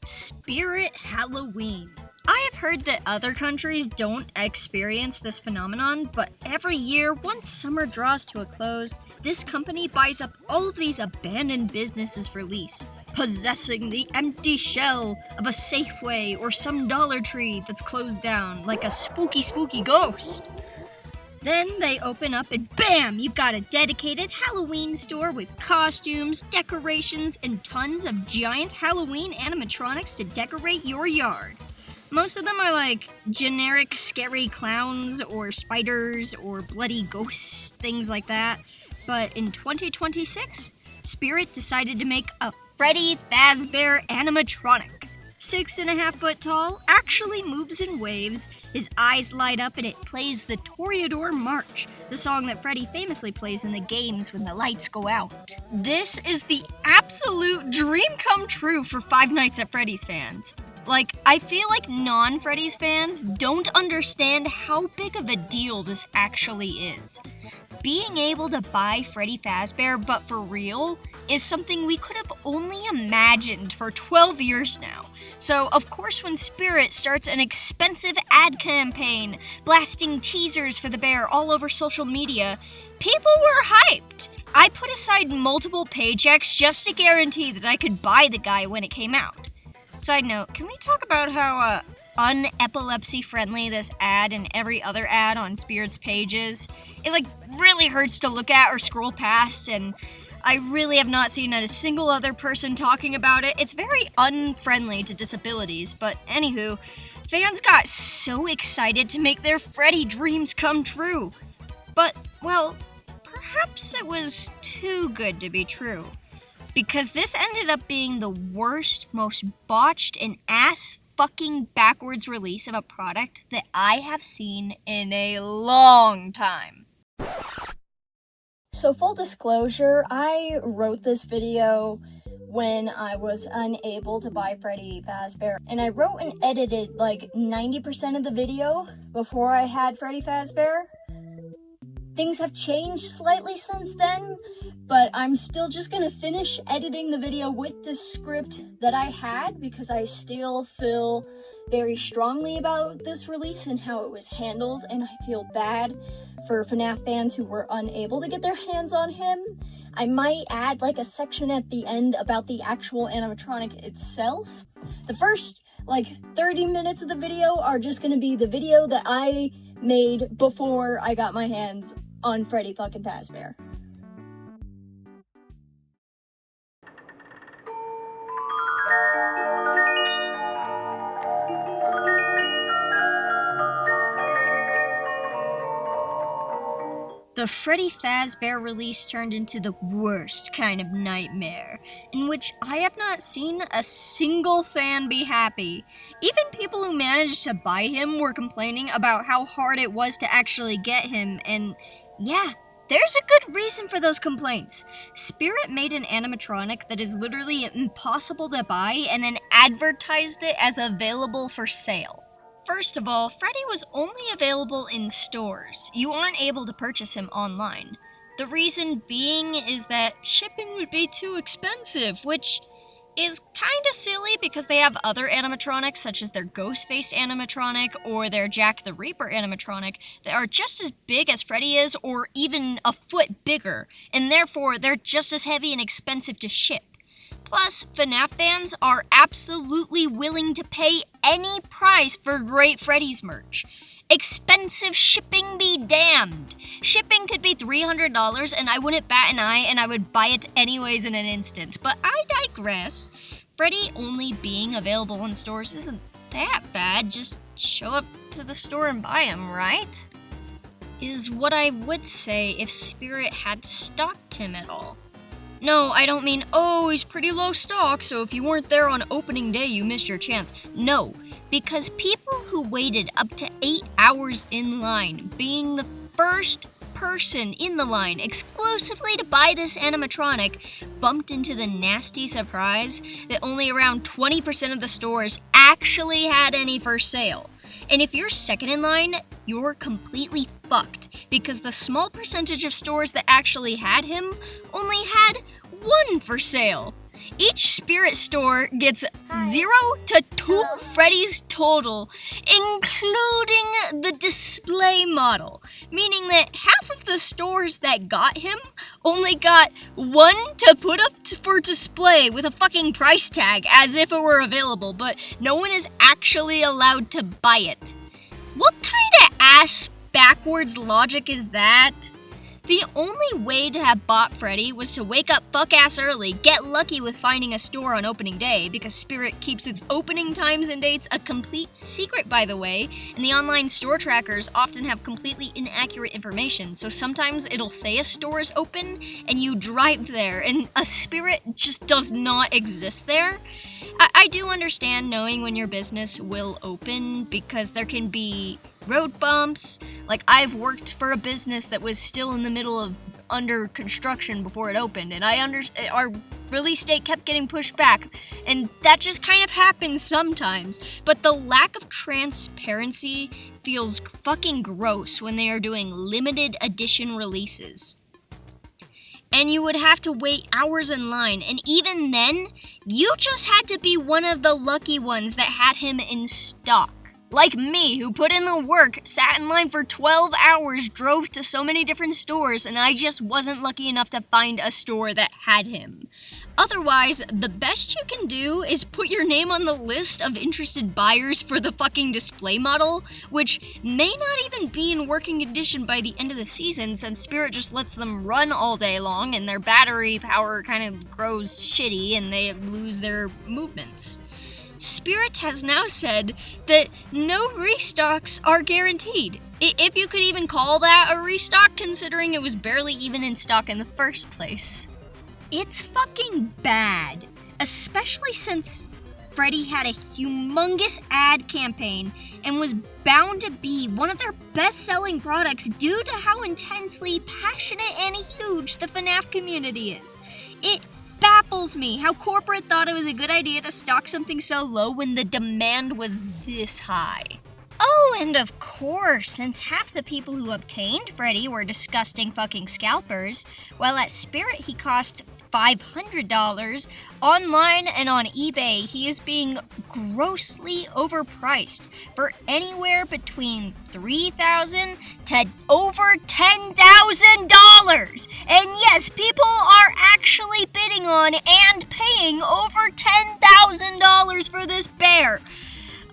Spirit Halloween. I have heard that other countries don't experience this phenomenon, but every year, once summer draws to a close, this company buys up all of these abandoned businesses for lease, possessing the empty shell of a Safeway or some Dollar Tree that's closed down like a spooky ghost. Then they open up and bam, you've got a dedicated Halloween store with costumes, decorations, and tons of giant Halloween animatronics to decorate your yard. Most of them are like generic scary clowns or spiders or bloody ghosts, things like that. But in 2026, Spirit decided to make a Freddy Fazbear animatronic. 6.5 foot tall, actually moves in waves, his eyes light up, and it plays the Toreador March, the song that Freddy famously plays in the games when the lights go out. This is the absolute dream come true for Five Nights at Freddy's fans. I feel like non-Freddy's fans don't understand how big of a deal this actually is. Being able to buy Freddy Fazbear, but for real, is something we could have only imagined for 12 years now. So, of course, when Spirit starts an expensive ad campaign, blasting teasers for the bear all over social media, people were hyped. I put aside multiple paychecks just to guarantee that I could buy the guy when it came out. Side note, can we talk about how unepilepsy friendly this ad and every other ad on Spirit's page is? It really hurts to look at or scroll past, and I really have not seen a single other person talking about it. It's very unfriendly to disabilities, but anywho, fans got so excited to make their Freddy dreams come true. But, well, perhaps it was too good to be true. Because this ended up being the worst, most botched, and ass-fucking backwards release of a product that I have seen in a long time. So full disclosure, I wrote this video when I was unable to buy Freddy Fazbear. And I wrote and edited 90% of the video before I had Freddy Fazbear. Things have changed slightly since then, but I'm still just gonna finish editing the video with the script that I had because I still feel very strongly about this release and how it was handled, and I feel bad for Fnaf fans who were unable to get their hands on him. I might add a section at the end about the actual animatronic itself. The first 30 minutes of the video are just gonna be the video that I made before I got my hands on Freddy fucking Fazbear. The Freddy Fazbear release turned into the worst kind of nightmare, in which I have not seen a single fan be happy. Even people who managed to buy him were complaining about how hard it was to actually get him, and yeah, there's a good reason for those complaints. Spirit made an animatronic that is literally impossible to buy and then advertised it as available for sale. First of all, Freddy was only available in stores. You aren't able to purchase him online. The reason being is that shipping would be too expensive, which is kinda silly because they have other animatronics such as their Ghostface animatronic or their Jack the Reaper animatronic that are just as big as Freddy is or even a foot bigger, and therefore they're just as heavy and expensive to ship. Plus, Fnaf fans are absolutely willing to pay any price for great Freddy's merch. Expensive shipping be damned. Shipping could be $300 and I wouldn't bat an eye and I would buy it anyways in an instant. But I digress. Freddy only being available in stores isn't that bad. Just show up to the store and buy him, right? Is what I would say if Spirit had stocked him at all. No, I don't mean, oh, he's pretty low stock, so if you weren't there on opening day, you missed your chance. No, because people who waited up to 8 hours in line, being the first person in the line exclusively to buy this animatronic, bumped into the nasty surprise that only around 20% of the stores actually had any for sale. And if you're second in line, you're completely fucked, because the small percentage of stores that actually had him only had 1 for sale. Each Spirit store gets 0 to 2 Freddy's total, including the display model, meaning that half of the stores that got him only got 1 to put up for display with a fucking price tag as if it were available, but no one is actually allowed to buy it. What kind of ass backwards logic is that? The only way to have bought Freddy was to wake up fuck-ass early, get lucky with finding a store on opening day, because Spirit keeps its opening times and dates a complete secret, by the way, and the online store trackers often have completely inaccurate information, so sometimes it'll say a store is open, and you drive there, and a Spirit just does not exist there. I do understand knowing when your business will open, because there can be road bumps. Like, I've worked for a business that was still in the middle of under construction before it opened, and our release date kept getting pushed back, and that just kind of happens sometimes. But the lack of transparency feels fucking gross when they are doing limited edition releases. And you would have to wait hours in line, and even then, you just had to be one of the lucky ones that had him in stock. Like me, who put in the work, sat in line for 12 hours, drove to so many different stores, and I just wasn't lucky enough to find a store that had him. Otherwise, the best you can do is put your name on the list of interested buyers for the fucking display model, which may not even be in working condition by the end of the season, since Spirit just lets them run all day long and their battery power kind of grows shitty and they lose their movements. Spirit has now said that no restocks are guaranteed. If you could even call that a restock, considering it was barely even in stock in the first place. It's fucking bad, especially since Freddy had a humongous ad campaign and was bound to be one of their best-selling products due to how intensely passionate and huge the Fnaf community is. It baffles me how corporate thought it was a good idea to stock something so low when the demand was this high. Oh, and of course, since half the people who obtained Freddy were disgusting fucking scalpers, while at Spirit he cost $500, online and on eBay he is being grossly overpriced for anywhere between $3,000 to over $10,000. And yes, people are actually bidding on and paying over $10,000 for this bear.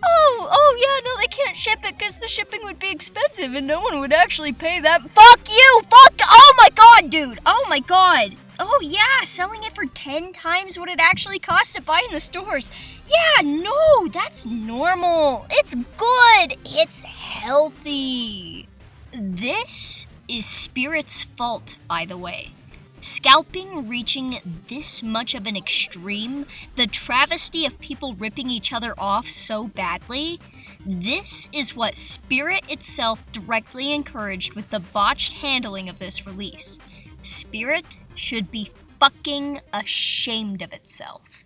Oh yeah, no, they can't ship it because the shipping would be expensive and no one would actually pay that. Fuck you! Oh my god, dude! Oh my god! Oh yeah, selling it for 10 times what it actually costs to buy in the stores. Yeah, no, that's normal. It's good. It's healthy. This is Spirit's fault, by the way. Scalping reaching this much of an extreme, the travesty of people ripping each other off so badly, this is what Spirit itself directly encouraged with the botched handling of this release. Spirit should be fucking ashamed of itself.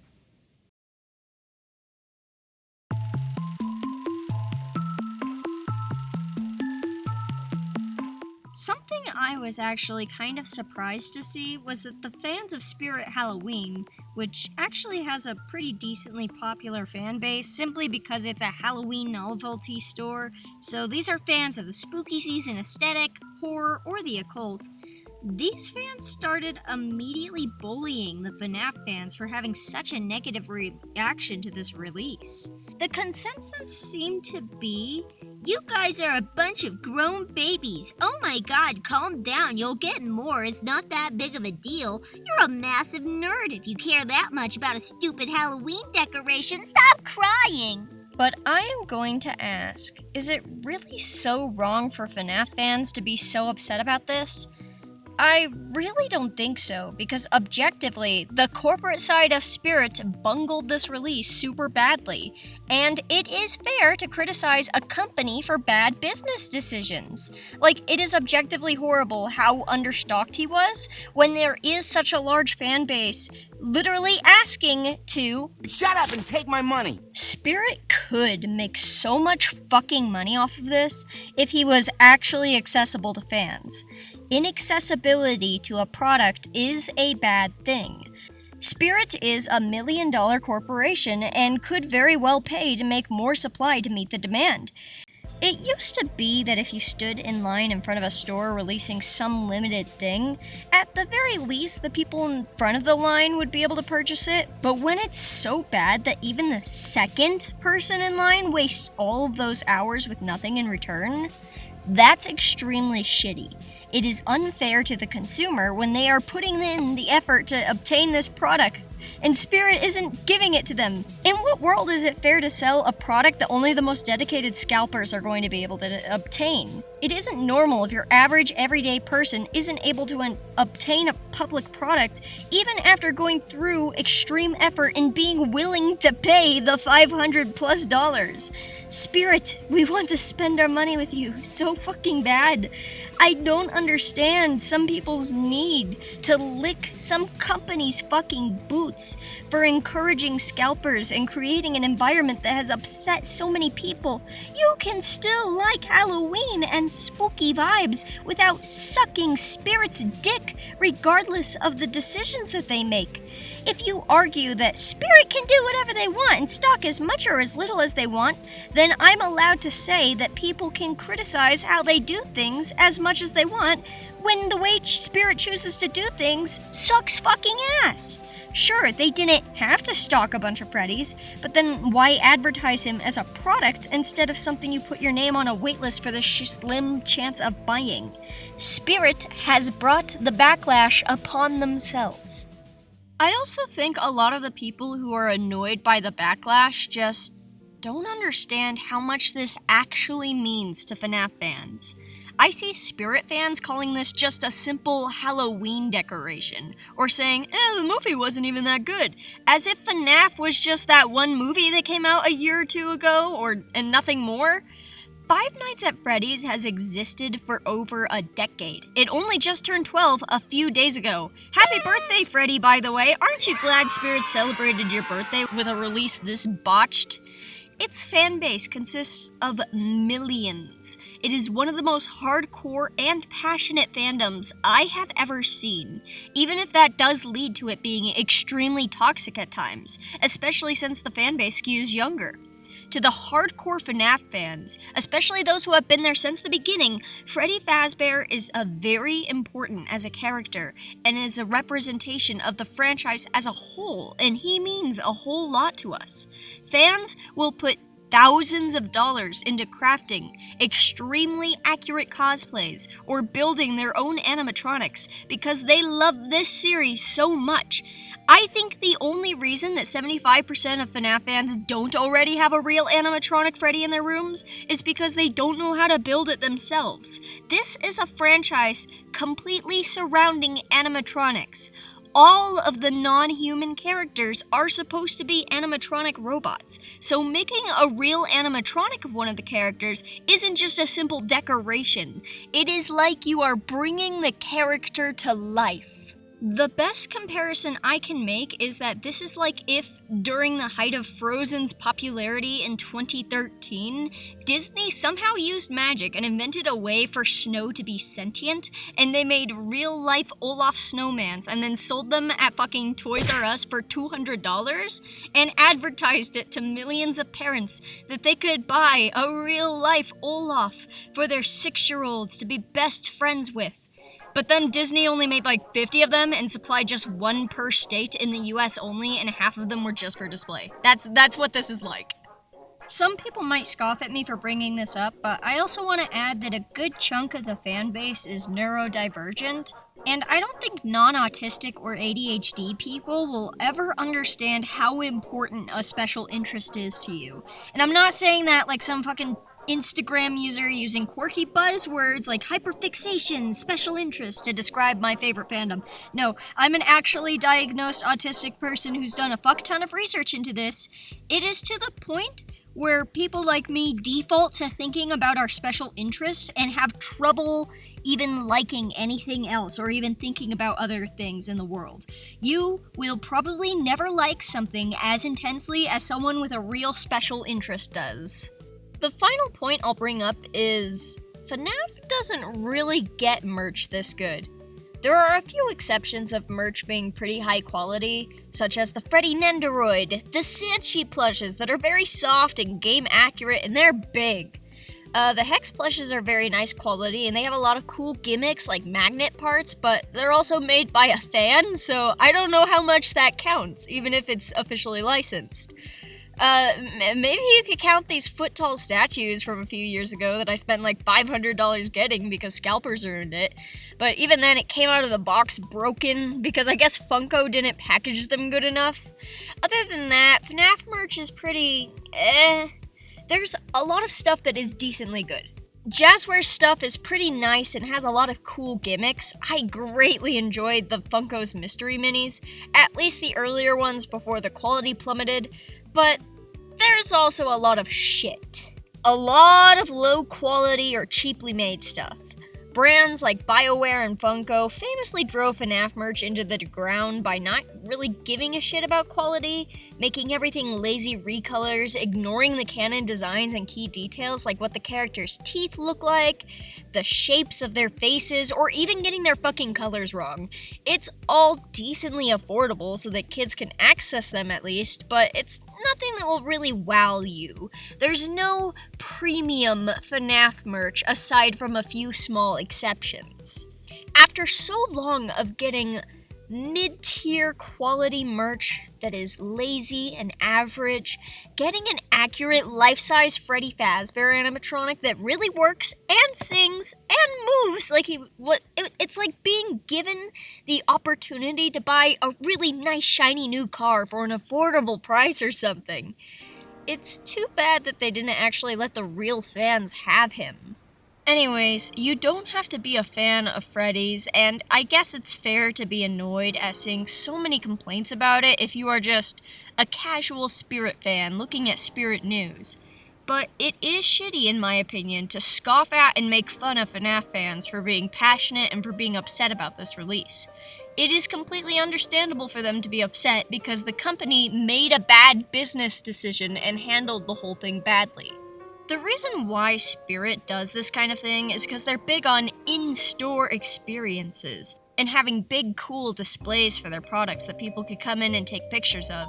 Something I was actually kind of surprised to see was that the fans of Spirit Halloween, which actually has a pretty decently popular fan base simply because it's a Halloween novelty store, so these are fans of the spooky season aesthetic, horror, or the occult. These fans started immediately bullying the Fnaf fans for having such a negative reaction to this release. The consensus seemed to be, "You guys are a bunch of grown babies. Oh my god, calm down, you'll get more, it's not that big of a deal. You're a massive nerd if you care that much about a stupid Halloween decoration. Stop crying!" But I am going to ask, is it really so wrong for Fnaf fans to be so upset about this? I really don't think so, because objectively, the corporate side of Spirit bungled this release super badly, and it is fair to criticize a company for bad business decisions. Like, it is objectively horrible how understocked he was when there is such a large fan base literally asking to shut up and take my money. Spirit could make so much fucking money off of this if he was actually accessible to fans. Inaccessibility to a product is a bad thing, Spirit is a $1 million corporation and could very well pay to make more supply to meet the demand. It used to be that if you stood in line in front of a store releasing some limited thing, at the very least the people in front of the line would be able to purchase it. But when it's so bad that even the second person in line wastes all of those hours with nothing in return, that's extremely shitty. It is unfair to the consumer when they are putting in the effort to obtain this product, and Spirit isn't giving it to them. In what world is it fair to sell a product that only the most dedicated scalpers are going to be able to obtain? It isn't normal if your average everyday person isn't able to obtain a public product even after going through extreme effort and being willing to pay the $500+. Spirit, we want to spend our money with you so fucking bad. I don't understand some people's need to lick some company's fucking boots for encouraging scalpers and creating an environment that has upset so many people. You can still like Halloween and spooky vibes without sucking Spirit's dick, regardless of the decisions that they make. If you argue that Spirit can do whatever they want and stock as much or as little as they want, then I'm allowed to say that people can criticize how they do things as much as they want when the way Spirit chooses to do things sucks fucking ass. Sure, they didn't have to stock a bunch of Freddys, but then why advertise him as a product instead of something you put your name on a waitlist for the slim chance of buying? Spirit has brought the backlash upon themselves. I also think a lot of the people who are annoyed by the backlash just don't understand how much this actually means to Fnaf fans. I see Spirit fans calling this just a simple Halloween decoration, or saying, the movie wasn't even that good, as if Fnaf was just that one movie that came out a year or two ago, and nothing more. Five Nights at Freddy's has existed for over a decade. It only just turned 12 a few days ago. Happy birthday, Freddy, by the way. Aren't you glad Spirit celebrated your birthday with a release this botched? Its fan base consists of millions. It is one of the most hardcore and passionate fandoms I have ever seen, even if that does lead to it being extremely toxic at times, especially since the fan base skews younger. To the hardcore Fnaf fans, especially those who have been there since the beginning, Freddy Fazbear is very important as a character and is a representation of the franchise as a whole, and he means a whole lot to us. Fans will put thousands of dollars into crafting extremely accurate cosplays or building their own animatronics because they love this series so much. I think the only reason that 75% of FNAF fans don't already have a real animatronic Freddy in their rooms is because they don't know how to build it themselves. This is a franchise completely surrounding animatronics. All of the non-human characters are supposed to be animatronic robots, so making a real animatronic of one of the characters isn't just a simple decoration. It is like you are bringing the character to life. The best comparison I can make is that this is like if, during the height of Frozen's popularity in 2013, Disney somehow used magic and invented a way for snow to be sentient, and they made real-life Olaf snowmans and then sold them at fucking Toys R Us for $200 and advertised it to millions of parents that they could buy a real-life Olaf for their 6-year-olds to be best friends with. But then Disney only made like 50 of them and supplied just one per state in the US only, and half of them were just for display. That's what this is like. Some people might scoff at me for bringing this up, but I also want to add that a good chunk of the fan base is neurodivergent, and I don't think non-autistic or ADHD people will ever understand how important a special interest is to you. And I'm not saying that like some fucking Instagram user using quirky buzzwords like hyperfixation, special interest to describe my favorite fandom. No, I'm an actually diagnosed autistic person who's done a fuck ton of research into this. It is to the point where people like me default to thinking about our special interests and have trouble even liking anything else or even thinking about other things in the world. You will probably never like something as intensely as someone with a real special interest does. The final point I'll bring up is FNAF doesn't really get merch this good. There are a few exceptions of merch being pretty high quality, such as the Freddy Nendoroid, the Sanchi plushes that are very soft and game accurate, and they're big. The Hex plushes are very nice quality, and they have a lot of cool gimmicks like magnet parts, but they're also made by a fan, so I don't know how much that counts, even if it's officially licensed. Maybe you could count these foot-tall statues from a few years ago that I spent like $500 getting because scalpers earned it. But even then, it came out of the box broken because I guess Funko didn't package them good enough. Other than that, Fnaf merch is pretty, There's a lot of stuff that is decently good. Jazzware stuff is pretty nice and has a lot of cool gimmicks. I greatly enjoyed the Funko's mystery minis, at least the earlier ones before the quality plummeted. But there's also a lot of shit. A lot of low quality or cheaply made stuff. Brands like BioWare and Funko famously drove FNAF merch into the ground by not really giving a shit about quality, making everything lazy recolors, ignoring the canon designs and key details like what the characters' teeth look like, the shapes of their faces, or even getting their fucking colors wrong. It's all decently affordable so that kids can access them at least, but it's nothing that will really wow you. There's no premium FNAF merch aside from a few small exceptions. After so long of getting mid-tier quality merch that is lazy and average, getting an accurate life-size Freddy Fazbear animatronic that really works and sings and moves like it's like being given the opportunity to buy a really nice shiny new car for an affordable price or something. It's too bad that they didn't actually let the real fans have him. Anyways, you don't have to be a fan of Freddy's, and I guess it's fair to be annoyed at seeing so many complaints about it if you are just a casual Spirit fan looking at Spirit news. But it is shitty, in my opinion, to scoff at and make fun of FNAF fans for being passionate and for being upset about this release. It is completely understandable for them to be upset because the company made a bad business decision and handled the whole thing badly. The reason why Spirit does this kind of thing is because they're big on in-store experiences and having big, cool displays for their products that people could come in and take pictures of.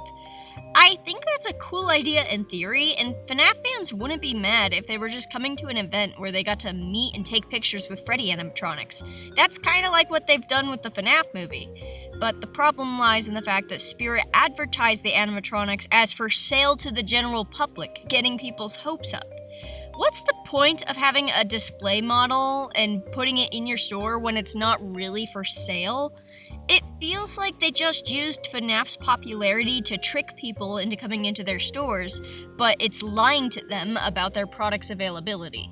I think that's a cool idea in theory, and FNAF fans wouldn't be mad if they were just coming to an event where they got to meet and take pictures with Freddy animatronics. That's kind of like what they've done with the FNAF movie. But the problem lies in the fact that Spirit advertised the animatronics as for sale to the general public, getting people's hopes up. What's the point of having a display model and putting it in your store when it's not really for sale? It feels like they just used FNAF's popularity to trick people into coming into their stores, but it's lying to them about their product's availability.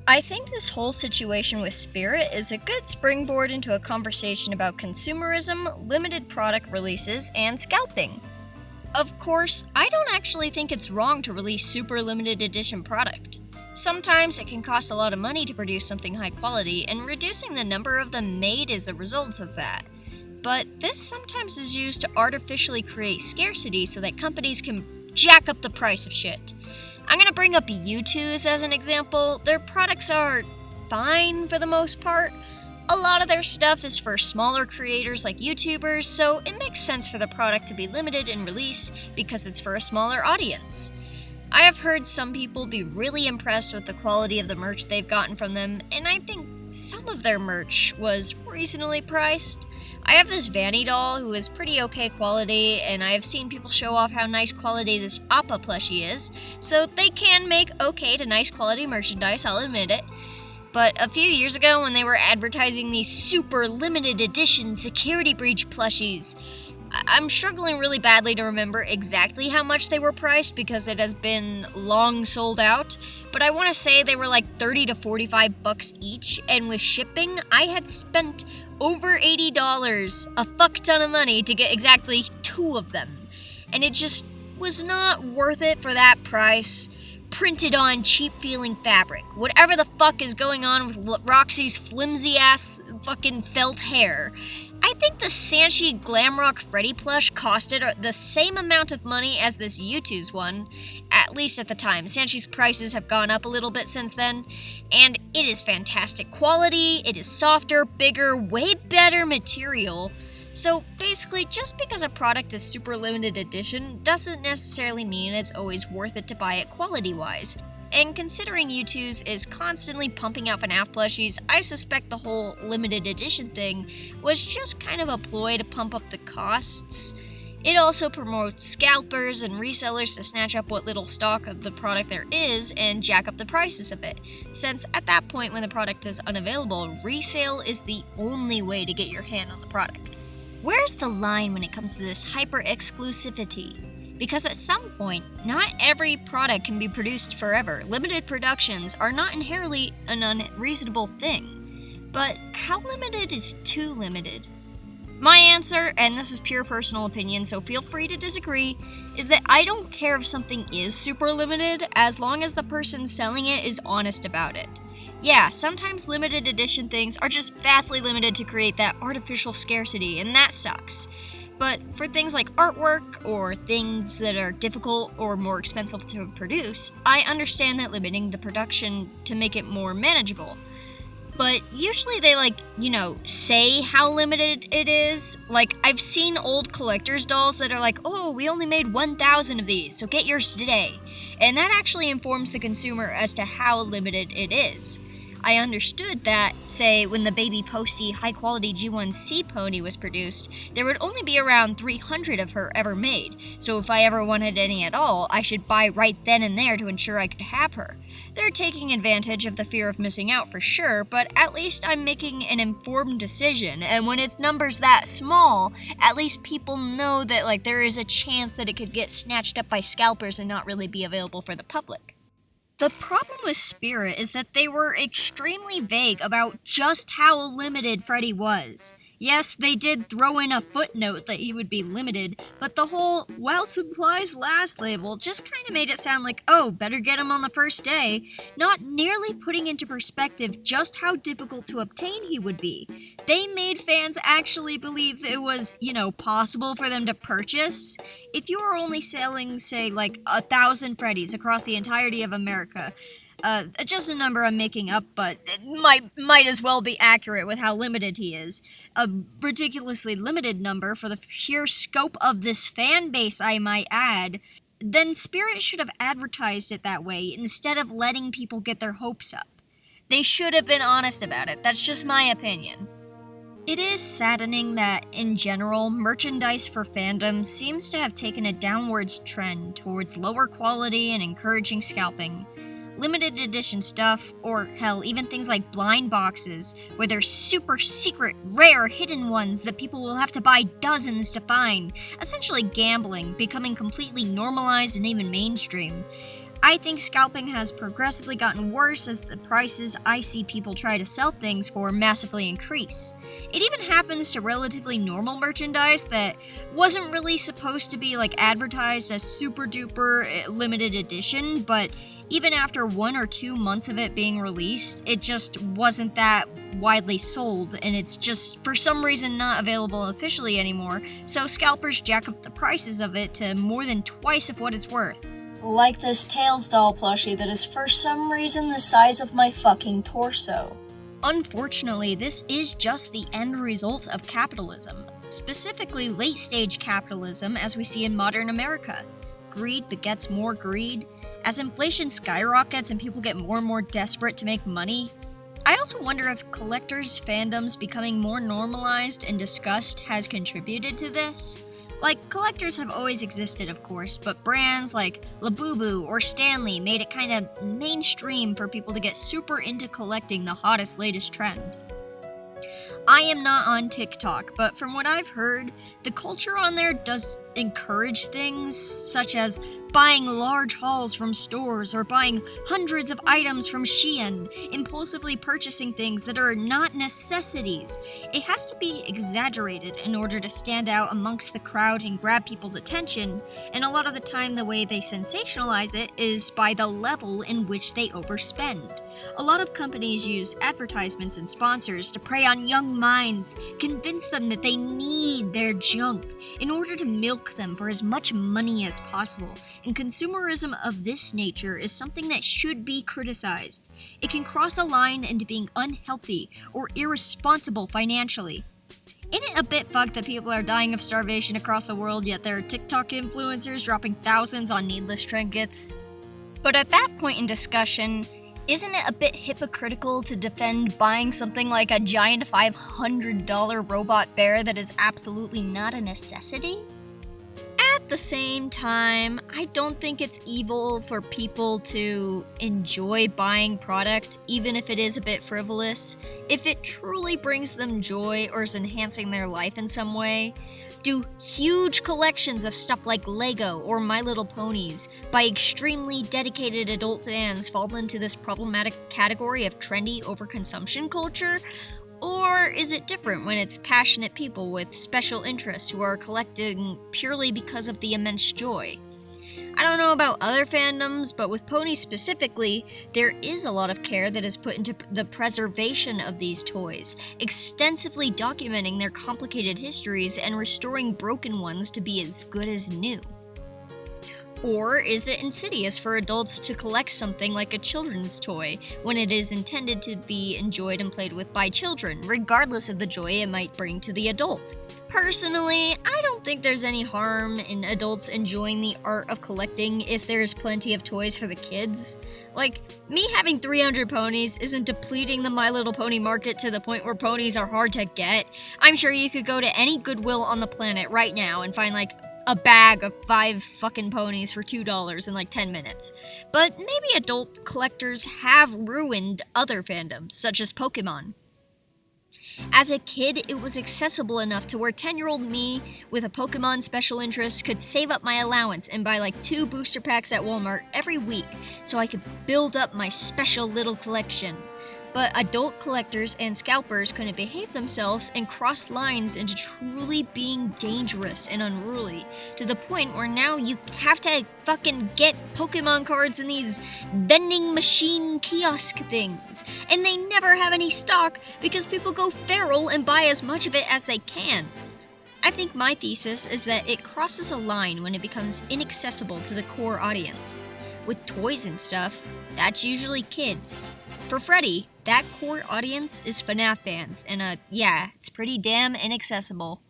I think this whole situation with Spirit is a good springboard into a conversation about consumerism, limited product releases, and scalping. Of course, I don't actually think it's wrong to release super limited edition product. Sometimes it can cost a lot of money to produce something high quality, and reducing the number of them made is a result of that. But this sometimes is used to artificially create scarcity so that companies can jack up the price of shit. I'm gonna bring up U2s as an example. Their products are fine for the most part. A lot of their stuff is for smaller creators like YouTubers, so it makes sense for the product to be limited in release because it's for a smaller audience. I have heard some people be really impressed with the quality of the merch they've gotten from them, and I think some of their merch was reasonably priced. I have this Vanny doll who is pretty okay quality, and I have seen people show off how nice quality this Appa plushie is, so they can make okay to nice quality merchandise, I'll admit it. But a few years ago when they were advertising these super limited edition security breach plushies, I'm struggling really badly to remember exactly how much they were priced because it has been long sold out, but I want to say they were like $30 to $45 each, and with shipping, I had spent over $80, a fuck ton of money, to get exactly 2 of them. And it just was not worth it for that price. printed on cheap feeling fabric. Whatever the fuck is going on with Roxy's flimsy ass fucking felt hair. I think the Sanchi Glamrock Freddy plush costed the same amount of money as this Mewtwo's one, at least at the time. Sanchi's prices have gone up a little bit since then, and it is fantastic quality, it is softer, bigger, way better material. So basically, just because a product is super limited edition doesn't necessarily mean it's always worth it to buy it quality-wise. And considering Mewtwo's is constantly pumping out Fnaf plushies, I suspect the whole limited edition thing was just kind of a ploy to pump up the costs. It also promotes scalpers and resellers to snatch up what little stock of the product there is and jack up the prices of it, since at that point when the product is unavailable, resale is the only way to get your hand on the product. Where's the line when it comes to this hyper-exclusivity? Because at some point, not every product can be produced forever. Limited productions are not inherently an unreasonable thing. But how limited is too limited? My answer, and this is pure personal opinion, so feel free to disagree, is that I don't care if something is super limited as long as the person selling it is honest about it. Yeah, sometimes limited edition things are just vastly limited to create that artificial scarcity, and that sucks. But for things like artwork or things that are difficult or more expensive to produce, I understand that limiting the production to make it more manageable. But usually they say how limited it is. Like, I've seen old collector's dolls that are like, oh, we only made 1,000 of these, so get yours today. And that actually informs the consumer as to how limited it is. I understood that, say, when the baby posty high-quality G1C pony was produced, there would only be around 300 of her ever made, so if I ever wanted any at all, I should buy right then and there to ensure I could have her. They're taking advantage of the fear of missing out for sure, but at least I'm making an informed decision, and when it's numbers that small, at least people know that there is a chance that it could get snatched up by scalpers and not really be available for the public. The problem with Spirit is that they were extremely vague about just how limited Freddy was. Yes, they did throw in a footnote that he would be limited, but the whole "while supplies last" label just kind of made it sound like, oh, better get him on the first day, not nearly putting into perspective just how difficult to obtain he would be. They made fans actually believe it was, possible for them to purchase. If you are only selling, say, 1,000 Freddys across the entirety of America, just a number I'm making up, but it might as well be accurate with how limited he is. A ridiculously limited number for the sheer scope of this fan base, I might add. Then Spirit should have advertised it that way instead of letting people get their hopes up. They should have been honest about it. That's just my opinion. It is saddening that, in general, merchandise for fandom seems to have taken a downwards trend towards lower quality and encouraging scalping. Limited edition stuff, or hell, even things like blind boxes, where they're super secret, rare, hidden ones that people will have to buy dozens to find, essentially gambling, becoming completely normalized and even mainstream. I think scalping has progressively gotten worse as the prices I see people try to sell things for massively increase. It even happens to relatively normal merchandise that wasn't really supposed to be advertised as super duper limited edition, but even after 1 or 2 months of it being released, it just wasn't that widely sold, and it's just for some reason not available officially anymore, so scalpers jack up the prices of it to more than twice of what it's worth. Like this Tails doll plushie that is for some reason the size of my fucking torso. Unfortunately, this is just the end result of capitalism, specifically late-stage capitalism as we see in modern America. Greed begets more greed. As inflation skyrockets and people get more and more desperate to make money, I also wonder if collectors' fandoms becoming more normalized and discussed has contributed to this. Collectors have always existed, of course, but brands like Labubu or Stanley made it kind of mainstream for people to get super into collecting the hottest, latest trend. I am not on TikTok, but from what I've heard, the culture on there does encourage things such as buying large hauls from stores or buying hundreds of items from Shein, impulsively purchasing things that are not necessities. It has to be exaggerated in order to stand out amongst the crowd and grab people's attention, and a lot of the time the way they sensationalize it is by the level in which they overspend. A lot of companies use advertisements and sponsors to prey on young minds, convince them that they need their junk in order to milk them for as much money as possible. And consumerism of this nature is something that should be criticized. It can cross a line into being unhealthy or irresponsible financially. Isn't it a bit fucked that people are dying of starvation across the world, yet there are TikTok influencers dropping thousands on needless trinkets? But at that point in discussion, isn't it a bit hypocritical to defend buying something like a giant $500 robot bear that is absolutely not a necessity? At the same time, I don't think it's evil for people to enjoy buying product, even if it is a bit frivolous, if it truly brings them joy or is enhancing their life in some way. Do huge collections of stuff like Lego or My Little Ponies by extremely dedicated adult fans fall into this problematic category of trendy overconsumption culture? Or is it different when it's passionate people with special interests who are collecting purely because of the immense joy? I don't know about other fandoms, but with ponies specifically, there is a lot of care that is put into the preservation of these toys, extensively documenting their complicated histories and restoring broken ones to be as good as new. Or is it insidious for adults to collect something like a children's toy when it is intended to be enjoyed and played with by children, regardless of the joy it might bring to the adult? Personally, I don't think there's any harm in adults enjoying the art of collecting if there's plenty of toys for the kids. Like, me having 300 ponies isn't depleting the My Little Pony market to the point where ponies are hard to get. I'm sure you could go to any Goodwill on the planet right now and find like a bag of 5 fucking ponies for $2 in like 10 minutes. But maybe adult collectors have ruined other fandoms, such as Pokemon. As a kid, it was accessible enough to where 10-year-old me with a Pokemon special interest could save up my allowance and buy like 2 booster packs at Walmart every week so I could build up my special little collection. But adult collectors and scalpers couldn't behave themselves and crossed lines into truly being dangerous and unruly, to the point where now you have to fucking get Pokemon cards in these vending machine kiosk things, and they never have any stock because people go feral and buy as much of it as they can. I think my thesis is that it crosses a line when it becomes inaccessible to the core audience. With toys and stuff, that's usually kids. For Freddy, that core audience is Fnaf fans, and yeah, it's pretty damn inaccessible.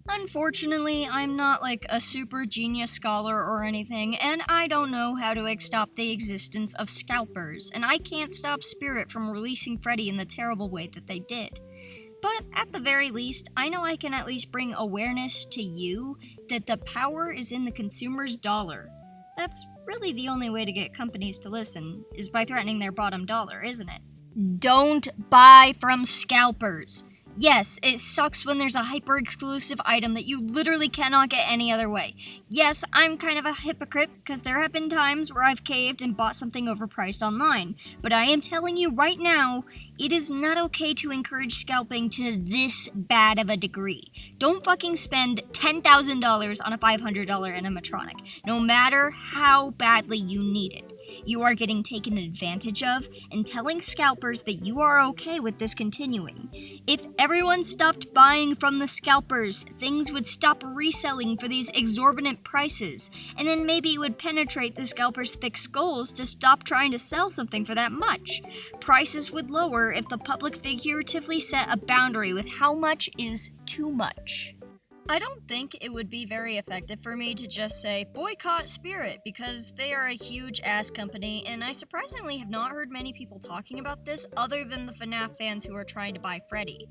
Unfortunately, I'm not like a super genius scholar or anything, and I don't know how to stop the existence of scalpers, and I can't stop Spirit from releasing Freddy in the terrible way that they did. But at the very least, I know I can at least bring awareness to you that the power is in the consumer's dollar. That's really the only way to get companies to listen, is by threatening their bottom dollar, isn't it? Don't buy from scalpers. Yes, it sucks when there's a hyper-exclusive item that you literally cannot get any other way. Yes, I'm kind of a hypocrite because there have been times where I've caved and bought something overpriced online. But I am telling you right now, it is not okay to encourage scalping to this bad of a degree. Don't fucking spend $10,000 on a $500 animatronic, no matter how badly you need it. You are getting taken advantage of and telling scalpers that you are okay with this continuing. If everyone stopped buying from the scalpers, things would stop reselling for these exorbitant prices, and then maybe it would penetrate the scalpers' thick skulls to stop trying to sell something for that much. Prices would lower if the public figuratively set a boundary with how much is too much. I don't think it would be very effective for me to just say boycott Spirit because they are a huge ass company, and I surprisingly have not heard many people talking about this other than the Fnaf fans who are trying to buy Freddy.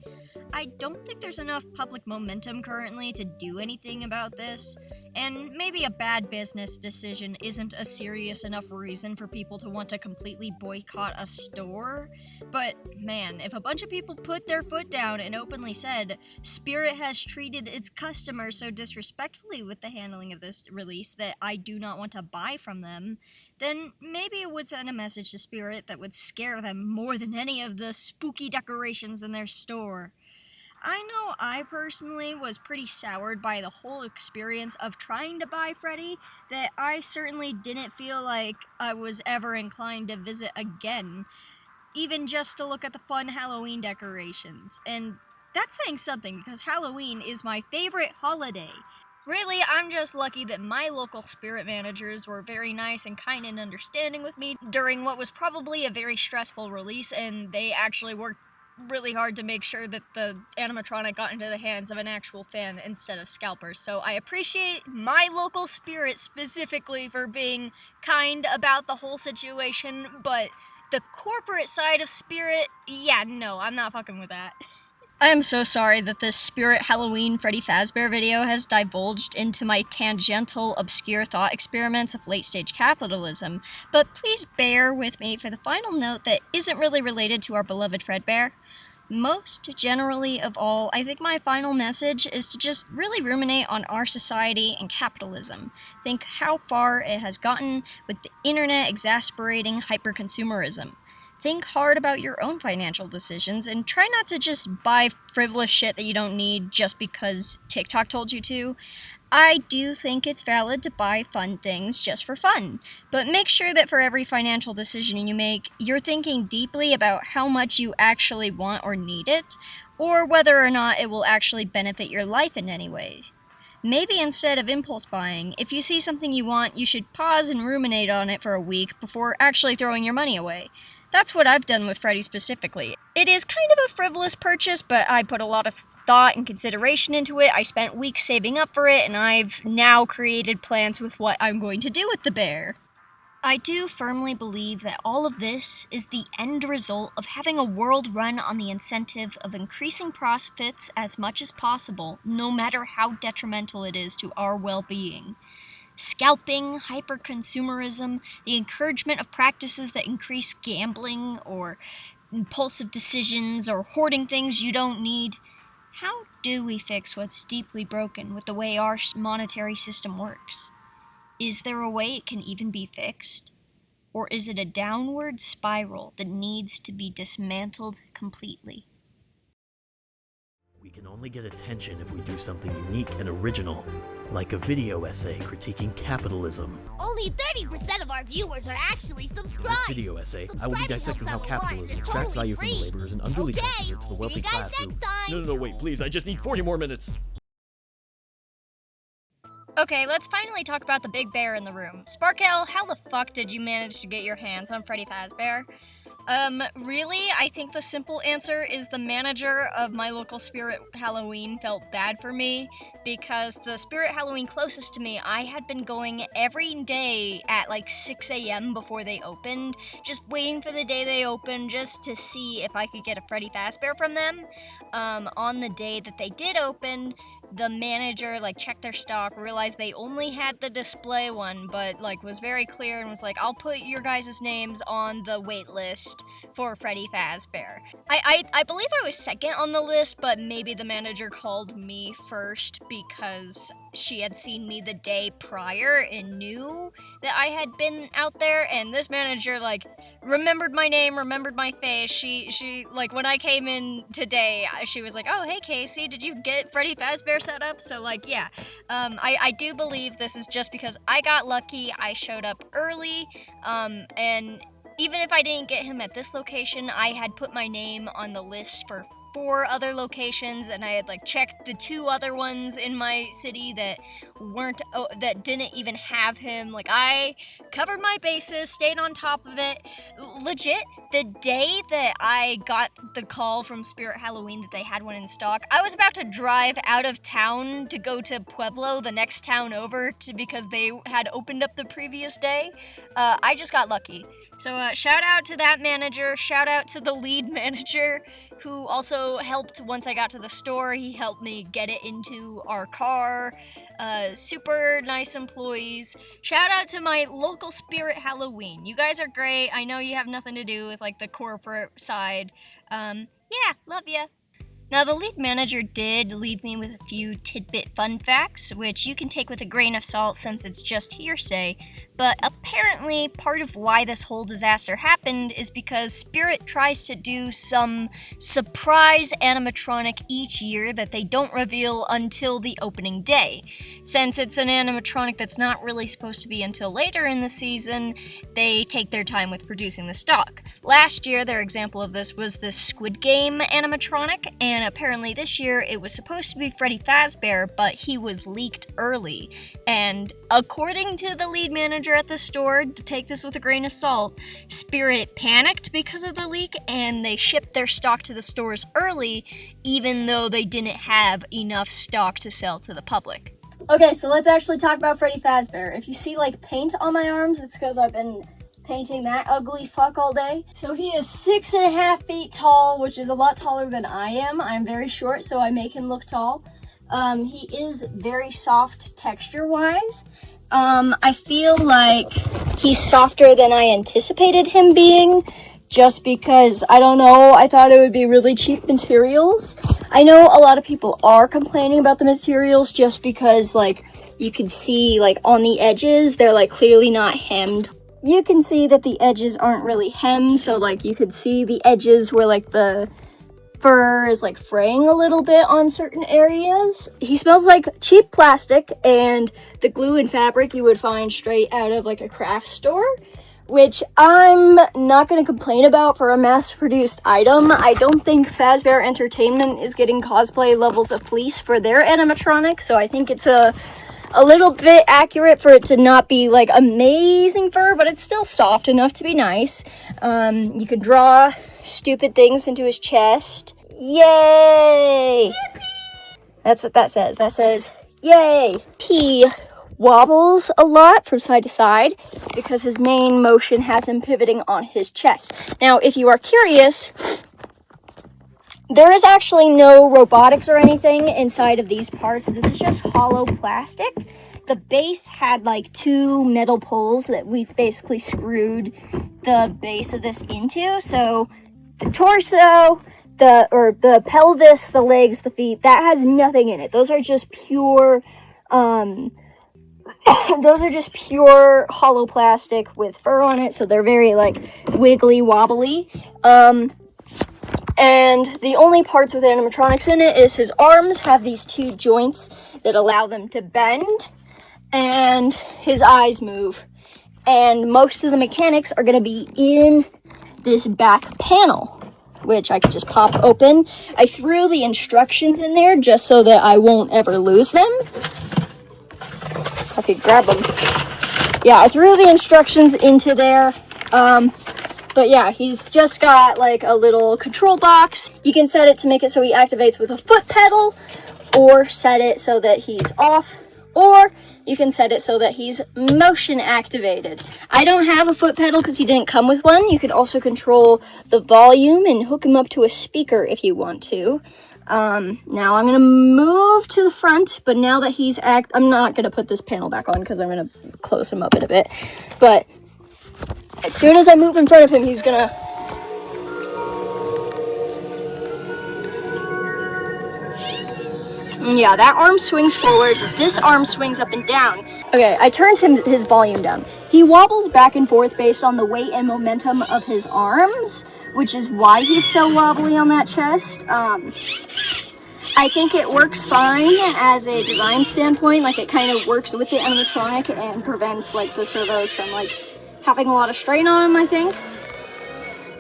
I don't think there's enough public momentum currently to do anything about this. And maybe a bad business decision isn't a serious enough reason for people to want to completely boycott a store. But man, if a bunch of people put their foot down and openly said, Spirit has treated its customers so disrespectfully with the handling of this release that I do not want to buy from them, then maybe it would send a message to Spirit that would scare them more than any of the spooky decorations in their store. I know I personally was pretty soured by the whole experience of trying to buy Freddy, that I certainly didn't feel like I was ever inclined to visit again, even just to look at the fun Halloween decorations. And that's saying something, because Halloween is my favorite holiday. Really, I'm just lucky that my local spirit managers were very nice and kind and understanding with me during what was probably a very stressful release, and they actually worked really hard to make sure that the animatronic got into the hands of an actual fan instead of scalpers. So I appreciate my local spirit specifically for being kind about the whole situation, but the corporate side of Spirit, yeah, no, I'm not fucking with that. I am so sorry that this Spirit Halloween Freddy Fazbear video has divulged into my tangential, obscure thought experiments of late-stage capitalism, but please bear with me for the final note that isn't really related to our beloved Fredbear. Most generally of all, I think my final message is to just really ruminate on our society and capitalism. Think how far it has gotten with the internet exasperating hyper-consumerism. Think hard about your own financial decisions and try not to just buy frivolous shit that you don't need just because TikTok told you to. I do think it's valid to buy fun things just for fun, but make sure that for every financial decision you make, you're thinking deeply about how much you actually want or need it, or whether or not it will actually benefit your life in any way. Maybe instead of impulse buying, if you see something you want, you should pause and ruminate on it for a week before actually throwing your money away. That's what I've done with Freddy specifically. It is kind of a frivolous purchase, but I put a lot of thought and consideration into it. I spent weeks saving up for it, and I've now created plans with what I'm going to do with the bear. I do firmly believe that all of this is the end result of having a world run on the incentive of increasing profits as much as possible, no matter how detrimental it is to our well-being. Scalping, hyper-consumerism, the encouragement of practices that increase gambling or impulsive decisions or hoarding things you don't need. How do we fix what's deeply broken with the way our monetary system works? Is there a way it can even be fixed? Or is it a downward spiral that needs to be dismantled completely? We can only get attention if we do something unique and original, like a video essay critiquing capitalism. Only 30% of our viewers are actually In subscribed. this video essay, I will be dissecting how capitalism extracts value from the laborers and unduly passes it to the wealthy class who... No, wait, please, I just need 40 more minutes! Okay, let's finally talk about the big bear in the room. Sparkle, how the fuck did you manage to get your hands on Freddy Fazbear? Really, I think the simple answer is the manager of my local Spirit Halloween felt bad for me, because the Spirit Halloween closest to me, I had been going every day at like 6 a.m. before they opened, just waiting for the day they opened just to see if I could get a Freddy Fazbear from them. On the day that they did open, the manager checked their stock, realized they only had the display one, but was very clear and was like, I'll put your guys' names on the wait list for Freddy Fazbear. I believe I was second on the list, but maybe the manager called me first because she had seen me the day prior and knew that I had been out there, and this manager remembered my name, remembered my face. She when I came in today, she was like, oh hey Casey, did you get Freddy Fazbear set up? So yeah, I do believe this is just because I got lucky, I showed up early, and even if I didn't get him at this location, I had put my name on the list for 4 other locations, and I had checked the 2 other ones in my city that didn't even have him. I covered my bases, stayed on top of it. Legit, the day that I got the call from Spirit Halloween that they had one in stock, I was about to drive out of town to go to Pueblo, the next town over, because they had opened up the previous day. I just got lucky. So shout out to that manager, shout out to the lead manager, who also helped once I got to the store. He helped me get it into our car. super nice employees. Shout out to my local Spirit Halloween. You guys are great. I know you have nothing to do with like the corporate side. Yeah, love ya. Now, the lead manager did leave me with a few tidbit fun facts, which you can take with a grain of salt since it's just hearsay, but apparently part of why this whole disaster happened is because Spirit tries to do some surprise animatronic each year that they don't reveal until the opening day. Since it's an animatronic that's not really supposed to be until later in the season, they take their time with producing the stock. Last year, their example of this was the Squid Game animatronic, and apparently this year it was supposed to be Freddy Fazbear, but he was leaked early. And according to the lead manager at the store, to take this with a grain of salt, Spirit panicked because of the leak and they shipped their stock to the stores early, even though they didn't have enough stock to sell to the public. Okay, so let's actually talk about Freddy Fazbear. If you see like paint on my arms, it's because I've been painting that ugly fuck all day. So he is 6.5 feet tall, which is a lot taller than I am. I'm very short, so I make him look tall. He is very soft texture-wise. I feel like he's softer than I anticipated him being, just because, I don't know, I thought it would be really cheap materials. I know a lot of people are complaining about the materials just because, like, you can see, like, on the edges, they're, like, clearly not hemmed. You can see that the edges aren't really hemmed, so, like, you could see the edges where, like, the fur is, like, fraying a little bit on certain areas. He smells like cheap plastic and the glue and fabric you would find straight out of, like, a craft store, which I'm not going to complain about for a mass-produced item. I don't think Fazbear Entertainment is getting cosplay levels of fleece for their animatronic, so I think it's a little bit accurate for it to not be, like, amazing fur, but it's still soft enough to be nice. You can draw stupid things into his chest. Yay! Yippee! That's what that says. That says, yay! He wobbles a lot from side to side because his main motion has him pivoting on his chest. Now, if you are curious, there is actually no robotics or anything inside of these parts. This is just hollow plastic. The base had like 2 metal poles that we've basically screwed the base of this into. So the torso, the pelvis, the legs, the feet, that has nothing in it. Those are just pure pure hollow plastic with fur on it, so they're very like wiggly wobbly. And the only parts with animatronics in it is his arms have these 2 joints that allow them to bend, and his eyes move. And most of the mechanics are going to be in this back panel, which I could just pop open. I threw the instructions in there just so that I won't ever lose them. I could grab them. Yeah, I threw the instructions into there. But yeah, he's just got like a little control box. You can set it to make it so he activates with a foot pedal, or set it so that he's off, or you can set it so that he's motion activated. I don't have a foot pedal because he didn't come with one. You can also control the volume and hook him up to a speaker if you want to. Now I'm gonna move to the front, but now that he's I'm not gonna put this panel back on because I'm gonna close him up in a bit. But as soon as I move in front of him, he's gonna... Yeah, that arm swings forward, this arm swings up and down. Okay, I turned his volume down. He wobbles back and forth based on the weight and momentum of his arms, which is why he's so wobbly on that chest. I think it works fine as a design standpoint. Like, it kind of works with the animatronic and prevents, like, the servos from, like, having a lot of strain on him, I think.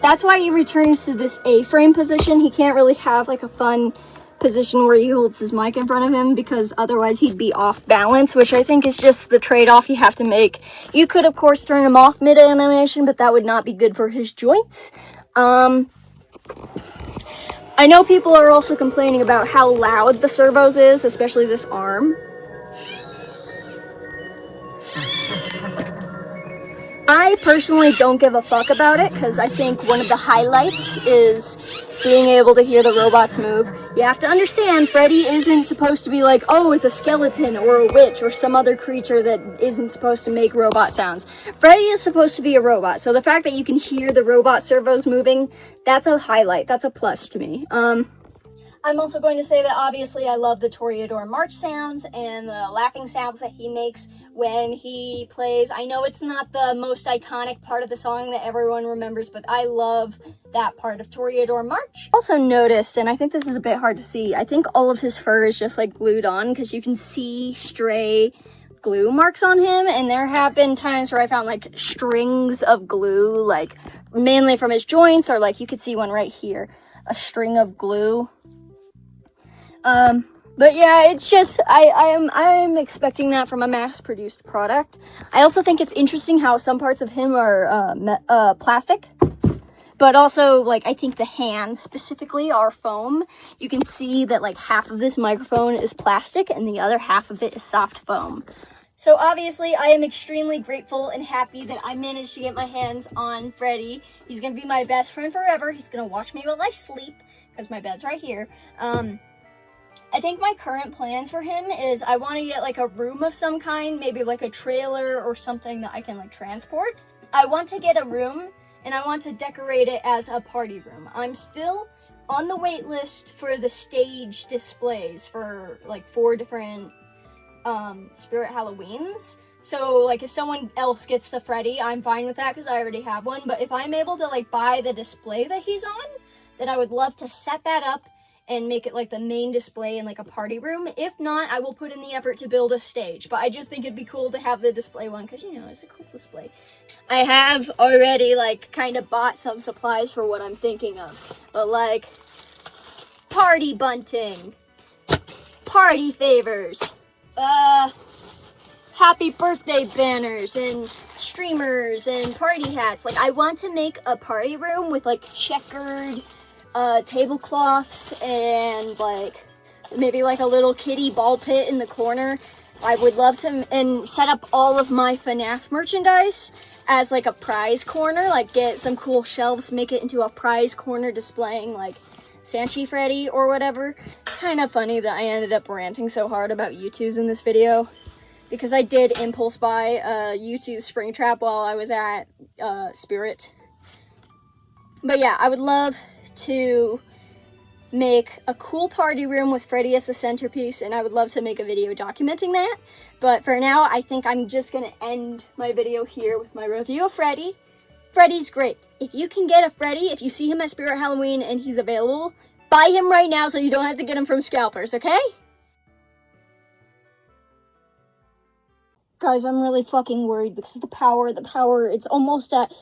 That's why he returns to this A-frame position. He can't really have, like, a fun position where he holds his mic in front of him, because otherwise he'd be off balance, which I think is just the trade-off you have to make. You could, of course, turn him off mid-animation, but that would not be good for his joints. I know people are also complaining about how loud the servos is, especially this arm. I personally don't give a fuck about it because I think one of the highlights is being able to hear the robots move. You have to understand, Freddy isn't supposed to be like, oh, it's a skeleton or a witch or some other creature that isn't supposed to make robot sounds. Freddy is supposed to be a robot, so the fact that you can hear the robot servos moving, that's a highlight. That's a plus to me. I'm also going to say that obviously I love the Toreador March sounds and the laughing sounds that he makes when he plays. I know it's not the most iconic part of the song that everyone remembers, but I love that part of Toreador March. Also noticed, and I think this is a bit hard to see, I think all of his fur is just like glued on because you can see stray glue marks on him, and there have been times where I found like strings of glue, like mainly from his joints, or like you could see one right here, a string of glue. But yeah, it's just, I am expecting that from a mass-produced product. I also think it's interesting how some parts of him are, plastic. But also, like, I think the hands specifically are foam. You can see that, like, half of this microphone is plastic and the other half of it is soft foam. So obviously, I am extremely grateful and happy that I managed to get my hands on Freddy. He's gonna be my best friend forever. He's gonna watch me while I sleep, because my bed's right here. I think my current plans for him is I want to get like a room of some kind, maybe like a trailer or something that I can like transport. I want to get a room and I want to decorate it as a party room. I'm still on the wait list for the stage displays for like 4 different Spirit Halloweens. So like if someone else gets the Freddy, I'm fine with that because I already have one. But if I'm able to like buy the display that he's on, then I would love to set that up and make it like the main display in like a party room. If not, I will put in the effort to build a stage. But I just think it'd be cool to have the display one because, you know, it's a cool display. I have already like kind of bought some supplies for what I'm thinking of. But like party bunting, party favors, happy birthday banners and streamers and party hats. Like I want to make a party room with like checkered tablecloths and like maybe like a little kiddie ball pit in the corner. I would love to and set up all of my Fnaf merchandise as like a prize corner, like get some cool shelves, make it into a prize corner displaying like Sanchi Freddy or whatever. It's kind of funny that I ended up ranting so hard about U2s in this video because I did impulse buy a U2 Springtrap while I was at Spirit. But yeah, I would love to make a cool party room with Freddy as the centerpiece, and I would love to make a video documenting that. But for now, I think I'm just gonna end my video here with my review of Freddy. Freddy's great. If you can get a Freddy, if you see him at Spirit Halloween and he's available, buy him right now so you don't have to get him from scalpers, okay? Guys, I'm really fucking worried because the power, it's almost at